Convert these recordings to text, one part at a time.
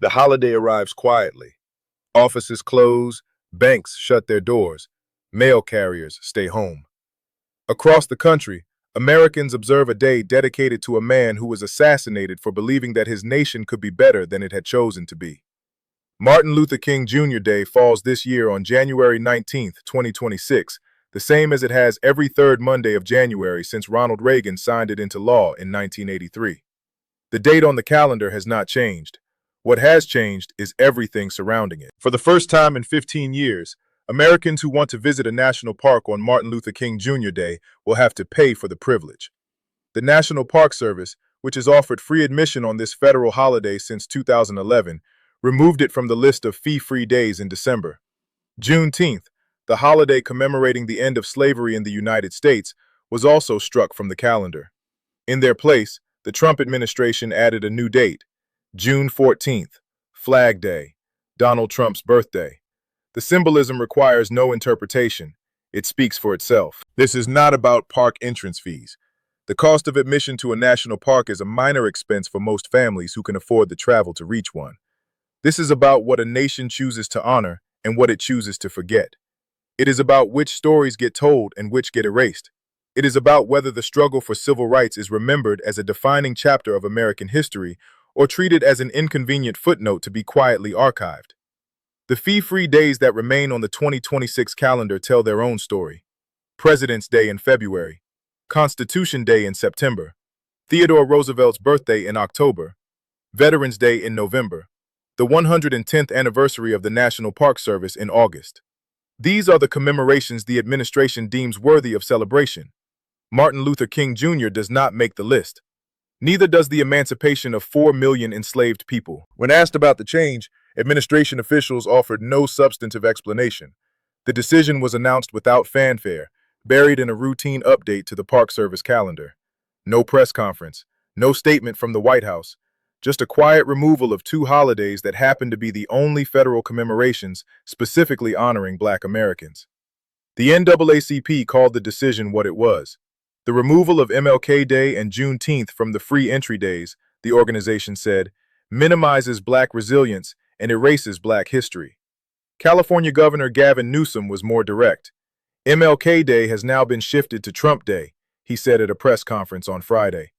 The holiday arrives quietly. Offices close, banks shut their doors, mail carriers stay home. Across the country, Americans observe a day dedicated to a man who was assassinated for believing that his nation could be better than it had chosen to be. Martin Luther King Jr. Day falls this year on January 19th, 2026, the same as it has every third Monday of January since Ronald Reagan signed it into law in 1983. The date on the calendar has not changed. What has changed is everything surrounding it. For the first time in 15 years, Americans who want to visit a national park on Martin Luther King Jr. Day will have to pay for the privilege. The National Park Service, which has offered free admission on this federal holiday since 2011, removed it from the list of fee-free days in December. Juneteenth, the holiday commemorating the end of slavery in the United States, was also struck from the calendar. In their place, the Trump administration added a new date, June 14th, Flag Day, Donald Trump's birthday. The symbolism requires no interpretation. It speaks for itself. This is not about park entrance fees. The cost of admission to a national park is a minor expense for most families who can afford the travel to reach one. This is about what a nation chooses to honor and what it chooses to forget. It is about which stories get told and which get erased. It is about whether the struggle for civil rights is remembered as a defining chapter of American history or treated as an inconvenient footnote to be quietly archived. The fee-free days that remain on the 2026 calendar tell their own story. President's Day in February, Constitution Day in September, Theodore Roosevelt's birthday in October, Veterans Day in November, the 110th anniversary of the National Park Service in August. These are the commemorations the administration deems worthy of celebration. Martin Luther King Jr. does not make the list. Neither does the emancipation of 4 million enslaved people. When asked about the change, administration officials offered no substantive explanation. The decision was announced without fanfare, buried in a routine update to the Park Service calendar. No press conference, no statement from the White House, just a quiet removal of two holidays that happen to be the only federal commemorations specifically honoring Black Americans. The NAACP called the decision what it was. The removal of MLK Day and Juneteenth from the free entry days, the organization said, minimizes Black resilience and erases Black history. California Governor Gavin Newsom was more direct. MLK Day has now been shifted to Trump Day, he said at a press conference on Friday.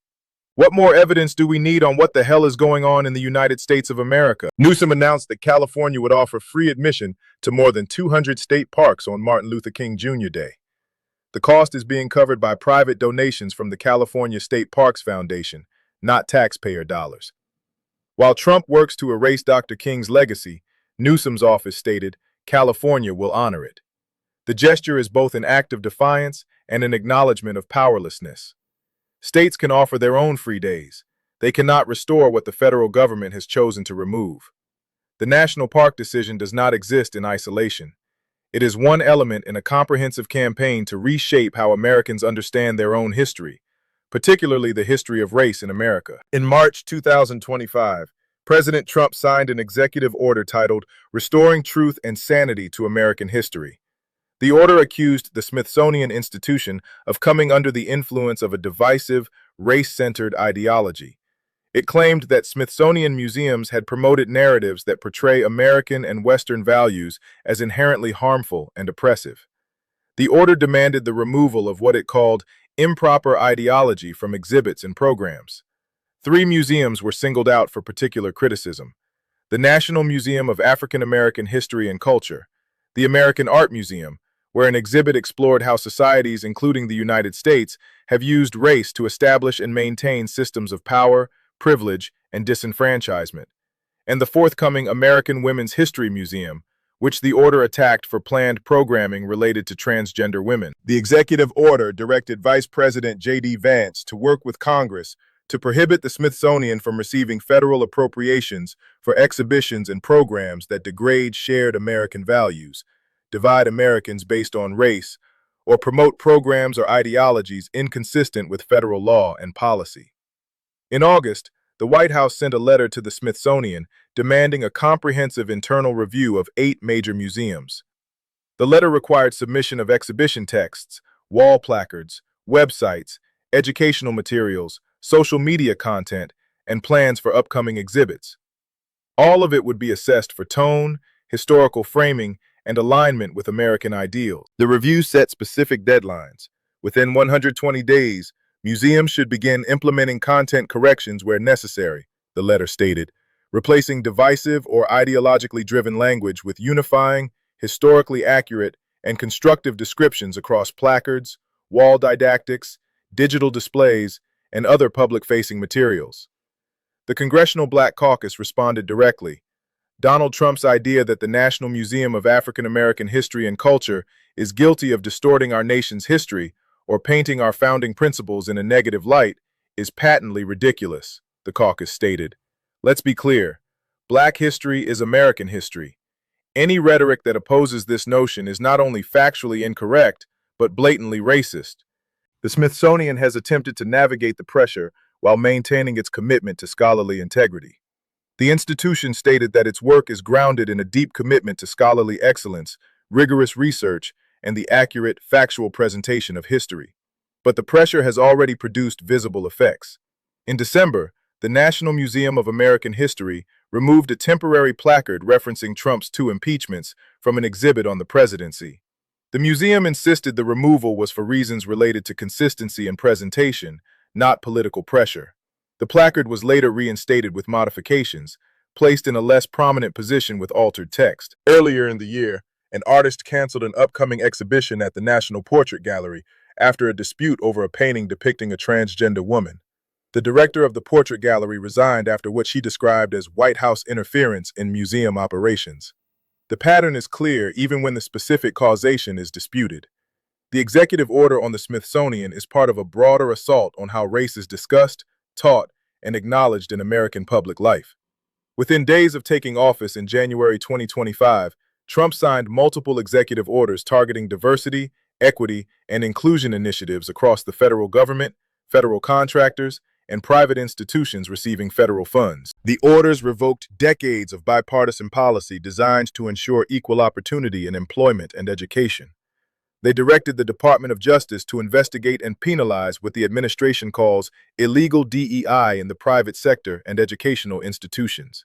What more evidence do we need on what the hell is going on in the United States of America? Newsom announced that California would offer free admission to more than 200 state parks on Martin Luther King Jr. Day. The cost is being covered by private donations from the California State Parks Foundation, not taxpayer dollars. While Trump works to erase Dr. King's legacy, Newsom's office stated, California will honor it. The gesture is both an act of defiance and an acknowledgement of powerlessness. States can offer their own free days. They cannot restore what the federal government has chosen to remove. The national park decision does not exist in isolation. It is one element in a comprehensive campaign to reshape how Americans understand their own history, particularly the history of race in America. In March 2025, President Trump signed an executive order titled Restoring Truth and Sanity to American History. The order accused the Smithsonian Institution of coming under the influence of a divisive, race-centered ideology. It claimed that Smithsonian museums had promoted narratives that portray American and Western values as inherently harmful and oppressive. The order demanded the removal of what it called improper ideology from exhibits and programs. 3 museums were singled out for particular criticism: the National Museum of African American History and Culture, the American Art Museum, where an exhibit explored how societies, including the United States, have used race to establish and maintain systems of power, privilege, and disenfranchisement, and the forthcoming American Women's History Museum, which the order attacked for planned programming related to transgender women. The executive order directed Vice President J.D. Vance to work with Congress to prohibit the Smithsonian from receiving federal appropriations for exhibitions and programs that degrade shared American values, divide Americans based on race, or promote programs or ideologies inconsistent with federal law and policy. In August, the White House sent a letter to the Smithsonian demanding a comprehensive internal review of 8 major museums. The letter required submission of exhibition texts, wall placards, websites, educational materials, social media content, and plans for upcoming exhibits. All of it would be assessed for tone, historical framing, and alignment with American ideals. The review set specific deadlines. Within 120 days, museums should begin implementing content corrections where necessary, the letter stated, replacing divisive or ideologically driven language with unifying, historically accurate, and constructive descriptions across placards, wall didactics, digital displays, and other public-facing materials. The Congressional Black Caucus responded directly. Donald Trump's idea that the National Museum of African American History and Culture is guilty of distorting our nation's history or painting our founding principles in a negative light is patently ridiculous, the caucus stated. Let's be clear. Black history is American history. Any rhetoric that opposes this notion is not only factually incorrect, but blatantly racist. The Smithsonian has attempted to navigate the pressure while maintaining its commitment to scholarly integrity. The institution stated that its work is grounded in a deep commitment to scholarly excellence, rigorous research, and the accurate, factual presentation of history. But the pressure has already produced visible effects. In December, the National Museum of American History removed a temporary placard referencing Trump's 2 impeachments from an exhibit on the presidency. The museum insisted the removal was for reasons related to consistency and presentation, not political pressure. The placard was later reinstated with modifications, placed in a less prominent position with altered text. Earlier in the year, an artist canceled an upcoming exhibition at the National Portrait Gallery after a dispute over a painting depicting a transgender woman. The director of the Portrait Gallery resigned after what she described as White House interference in museum operations. The pattern is clear even when the specific causation is disputed. The executive order on the Smithsonian is part of a broader assault on how race is discussed, taught, and acknowledged in American public life. Within days of taking office in January 2025, Trump signed multiple executive orders targeting diversity, equity, and inclusion initiatives across the federal government, federal contractors, and private institutions receiving federal funds. The orders revoked decades of bipartisan policy designed to ensure equal opportunity in employment and education. They directed the Department of Justice to investigate and penalize what the administration calls illegal DEI in the private sector and educational institutions.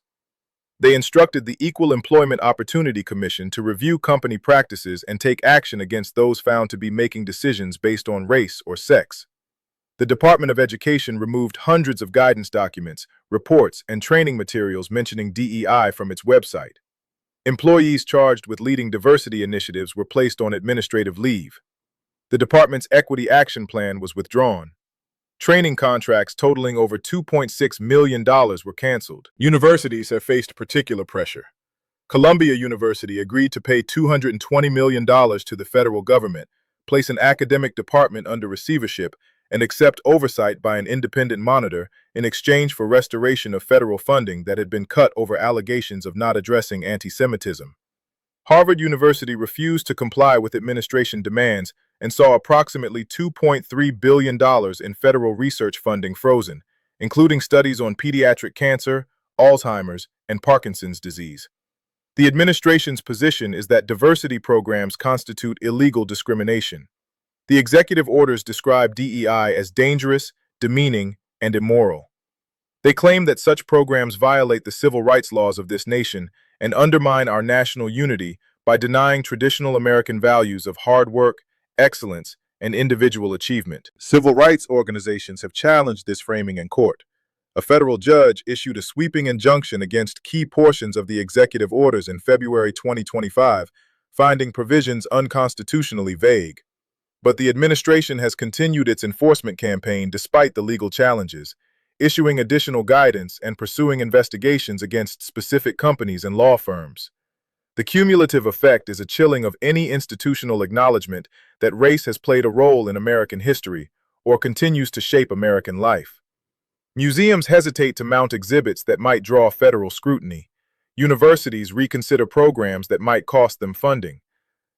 They instructed the Equal Employment Opportunity Commission to review company practices and take action against those found to be making decisions based on race or sex. The Department of Education removed hundreds of guidance documents, reports, and training materials mentioning DEI from its website. Employees charged with leading diversity initiatives were placed on administrative leave. The department's Equity Action Plan was withdrawn. Training contracts totaling over $2.6 million were canceled. Universities have faced particular pressure. Columbia University agreed to pay $220 million to the federal government, place an academic department under receivership, and accept oversight by an independent monitor in exchange for restoration of federal funding that had been cut over allegations of not addressing anti-Semitism. Harvard University refused to comply with administration demands and saw approximately $2.3 billion in federal research funding frozen, including studies on pediatric cancer, Alzheimer's, and Parkinson's disease. The administration's position is that diversity programs constitute illegal discrimination. The executive orders describe DEI as dangerous, demeaning, and immoral. They claim that such programs violate the civil rights laws of this nation and undermine our national unity by denying traditional American values of hard work, excellence, and individual achievement. Civil rights organizations have challenged this framing in court. A federal judge issued a sweeping injunction against key portions of the executive orders in February 2025, finding provisions unconstitutionally vague. But the administration has continued its enforcement campaign despite the legal challenges, issuing additional guidance and pursuing investigations against specific companies and law firms. The cumulative effect is a chilling of any institutional acknowledgement that race has played a role in American history or continues to shape American life. Museums hesitate to mount exhibits that might draw federal scrutiny. Universities reconsider programs that might cost them funding.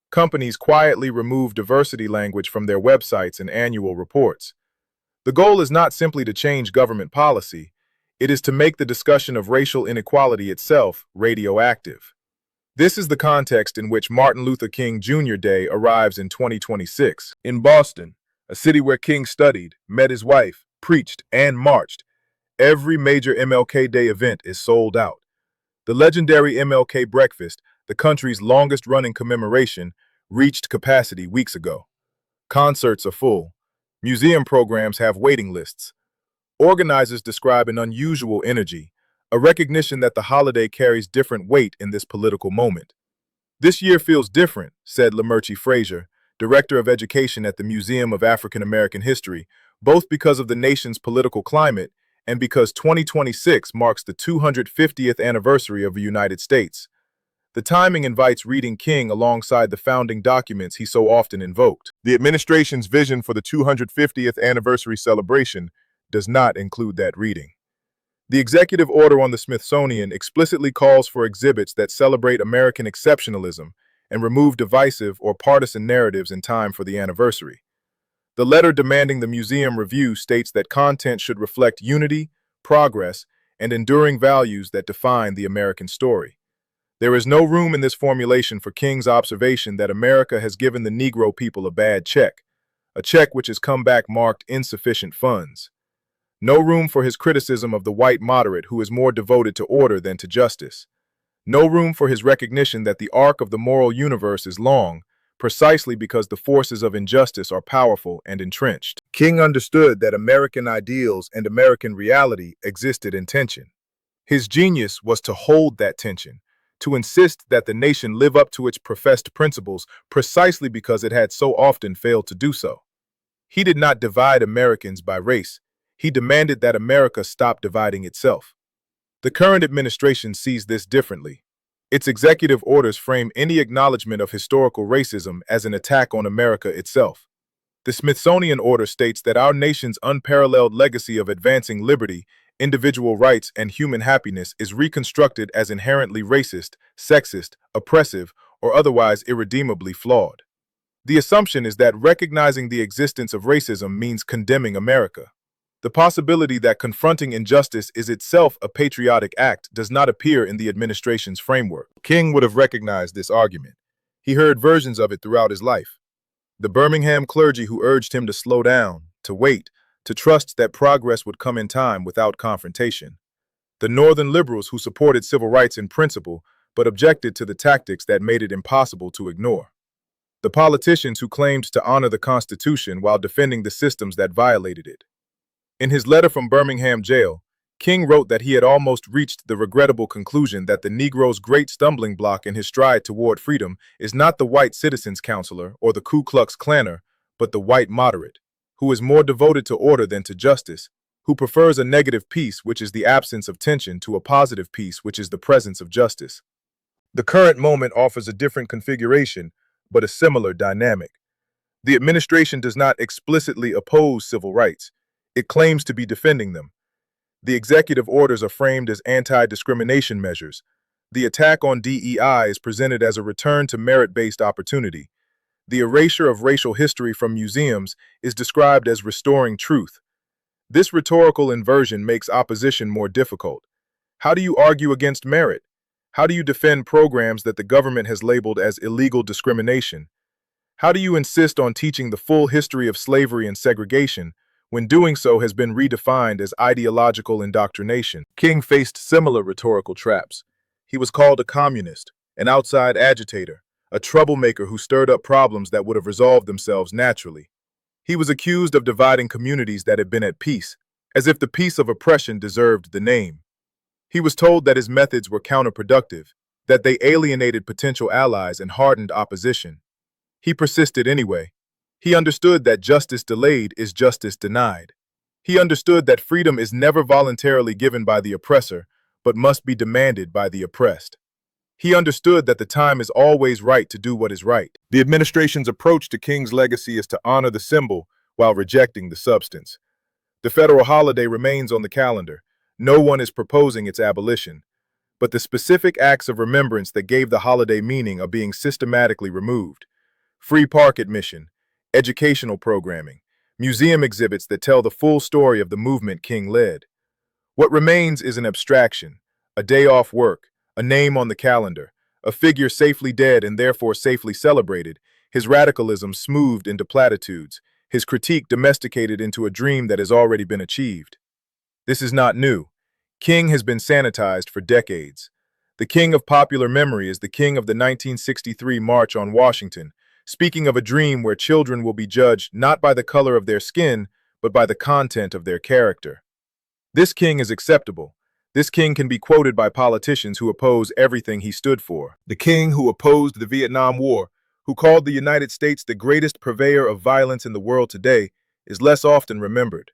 Companies quietly remove diversity language from their websites and annual reports. The goal is not simply to change government policy, it is to make the discussion of racial inequality itself radioactive. This is the context in which Martin Luther King Jr. Day arrives in 2026. In Boston, a city where King studied, met his wife, preached, and marched, every major MLK Day event is sold out. The legendary MLK breakfast, the country's longest-running commemoration, reached capacity weeks ago. Concerts are full. Museum programs have waiting lists. Organizers describe an unusual energy, a recognition that the holiday carries different weight in this political moment. This year feels different, said Lamerchi Frazier, Director of Education at the Museum of African American History, both because of the nation's political climate and because 2026 marks the 250th anniversary of the United States. The timing invites reading King alongside the founding documents he so often invoked. The administration's vision for the 250th anniversary celebration does not include that reading. The executive order on the Smithsonian explicitly calls for exhibits that celebrate American exceptionalism and remove divisive or partisan narratives in time for the anniversary. The letter demanding the museum review states that content should reflect unity, progress, and enduring values that define the American story. There is no room in this formulation for King's observation that America has given the Negro people a bad check, a check which has come back marked insufficient funds. No room for his criticism of the white moderate who is more devoted to order than to justice. No room for his recognition that the arc of the moral universe is long, precisely because the forces of injustice are powerful and entrenched. King understood that American ideals and American reality existed in tension. His genius was to hold that tension, to insist that the nation live up to its professed principles precisely because it had so often failed to do so. He did not divide Americans by race. He demanded that America stop dividing itself. The current administration sees this differently. Its executive orders frame any acknowledgement of historical racism as an attack on America itself. The Smithsonian order states that our nation's unparalleled legacy of advancing liberty, individual rights, and human happiness is reconstructed as inherently racist, sexist, oppressive, or otherwise irredeemably flawed. The assumption is that recognizing the existence of racism means condemning America. The possibility that confronting injustice is itself a patriotic act does not appear in the administration's framework. King would have recognized this argument. He heard versions of it throughout his life. The Birmingham clergy who urged him to slow down, to wait, to trust that progress would come in time without confrontation. The Northern liberals who supported civil rights in principle but objected to the tactics that made it impossible to ignore. The politicians who claimed to honor the Constitution while defending the systems that violated it. In his letter from Birmingham jail, King wrote that he had almost reached the regrettable conclusion that the Negro's great stumbling block in his stride toward freedom is not the white citizens' counselor or the Ku Klux Klanner, but the white moderate, who is more devoted to order than to justice, who prefers a negative peace, which is the absence of tension, to a positive peace, which is the presence of justice. The current moment offers a different configuration, but a similar dynamic. The administration does not explicitly oppose civil rights. It claims to be defending them. The executive orders are framed as anti-discrimination measures. The attack on DEI is presented as a return to merit-based opportunity. The erasure of racial history from museums is described as restoring truth. This rhetorical inversion makes opposition more difficult. How do you argue against merit? How do you defend programs that the government has labeled as illegal discrimination? How do you insist on teaching the full history of slavery and segregation when doing so has been redefined as ideological indoctrination? King faced similar rhetorical traps. He was called a communist, an outside agitator, a troublemaker who stirred up problems that would have resolved themselves naturally. He was accused of dividing communities that had been at peace, as if the peace of oppression deserved the name. He was told that his methods were counterproductive, that they alienated potential allies and hardened opposition. He persisted anyway. He understood that justice delayed is justice denied. He understood that freedom is never voluntarily given by the oppressor, but must be demanded by the oppressed. He understood that the time is always right to do what is right. The administration's approach to King's legacy is to honor the symbol while rejecting the substance. The federal holiday remains on the calendar. No one is proposing its abolition. But the specific acts of remembrance that gave the holiday meaning are being systematically removed. Free park admission, educational programming, museum exhibits that tell the full story of the movement King led. What remains is an abstraction, a day off work, a name on the calendar, a figure safely dead and therefore safely celebrated, his radicalism smoothed into platitudes, his critique domesticated into a dream that has already been achieved. This is not new. King has been sanitized for decades. The king of popular memory is the king of the 1963 March on Washington, speaking of a dream where children will be judged not by the color of their skin, but by the content of their character. This king is acceptable. This king can be quoted by politicians who oppose everything he stood for. The king who opposed the Vietnam War, who called the United States the greatest purveyor of violence in the world today, is less often remembered.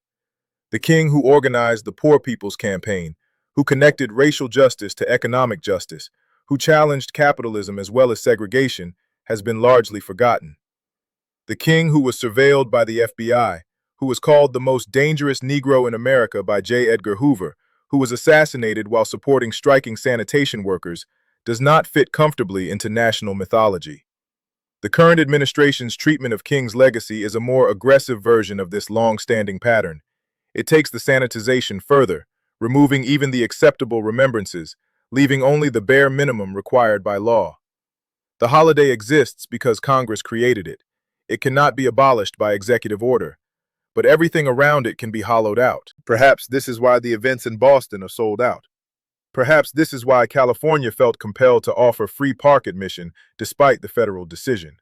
The king who organized the Poor People's Campaign, who connected racial justice to economic justice, who challenged capitalism as well as segregation, has been largely forgotten. The king who was surveilled by the FBI, who was called the most dangerous Negro in America by J. Edgar Hoover, who was assassinated while supporting striking sanitation workers, does not fit comfortably into national mythology. The current administration's treatment of King's legacy is a more aggressive version of this long-standing pattern. It takes the sanitization further, removing even the acceptable remembrances, leaving only the bare minimum required by law. The holiday exists because Congress created it. It cannot be abolished by executive order, but everything around it can be hollowed out. Perhaps this is why the events in Boston are sold out. Perhaps this is why California felt compelled to offer free park admission despite the federal decision.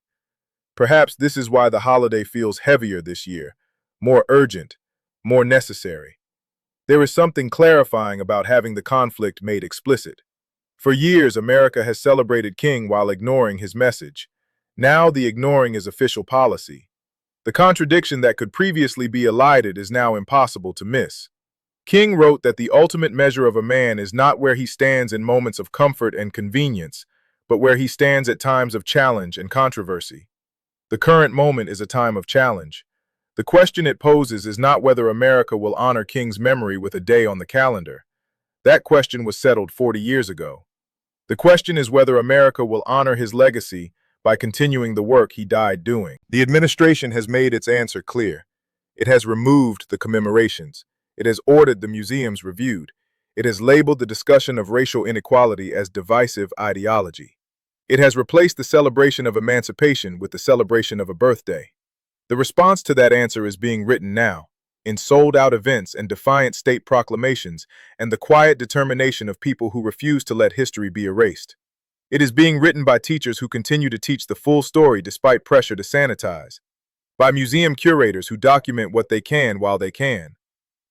Perhaps this is why the holiday feels heavier this year, more urgent, more necessary. There is something clarifying about having the conflict made explicit. For years, America has celebrated King while ignoring his message. Now the ignoring is official policy. The contradiction that could previously be elided is now impossible to miss. King wrote that the ultimate measure of a man is not where he stands in moments of comfort and convenience, but where he stands at times of challenge and controversy. The current moment is a time of challenge. The question it poses is not whether America will honor King's memory with a day on the calendar. That question was settled 40 years ago. The question is whether America will honor his legacy by continuing the work he died doing. The administration has made its answer clear. It has removed the commemorations. It has ordered the museums reviewed. It has labeled the discussion of racial inequality as divisive ideology. It has replaced the celebration of emancipation with the celebration of a birthday. The response to that answer is being written now, in sold-out events and defiant state proclamations, and the quiet determination of people who refuse to let history be erased. It is being written by teachers who continue to teach the full story despite pressure to sanitize, by museum curators who document what they can while they can,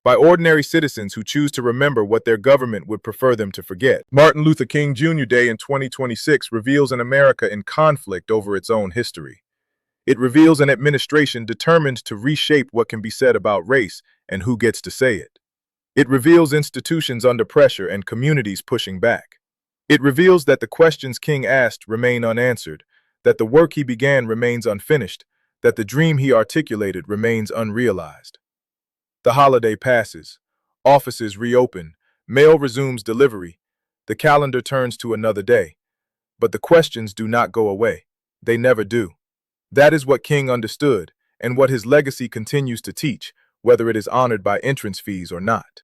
by ordinary citizens who choose to remember what their government would prefer them to forget. Martin Luther King Jr. Day in 2026 reveals an America in conflict over its own history. It reveals an administration determined to reshape what can be said about race and who gets to say it. It reveals institutions under pressure and communities pushing back. It reveals that the questions King asked remain unanswered, that the work he began remains unfinished, that the dream he articulated remains unrealized. The holiday passes. Offices reopen. Mail resumes delivery. The calendar turns to another day. But the questions do not go away. They never do. That is what King understood, and what his legacy continues to teach, whether it is honored by entrance fees or not.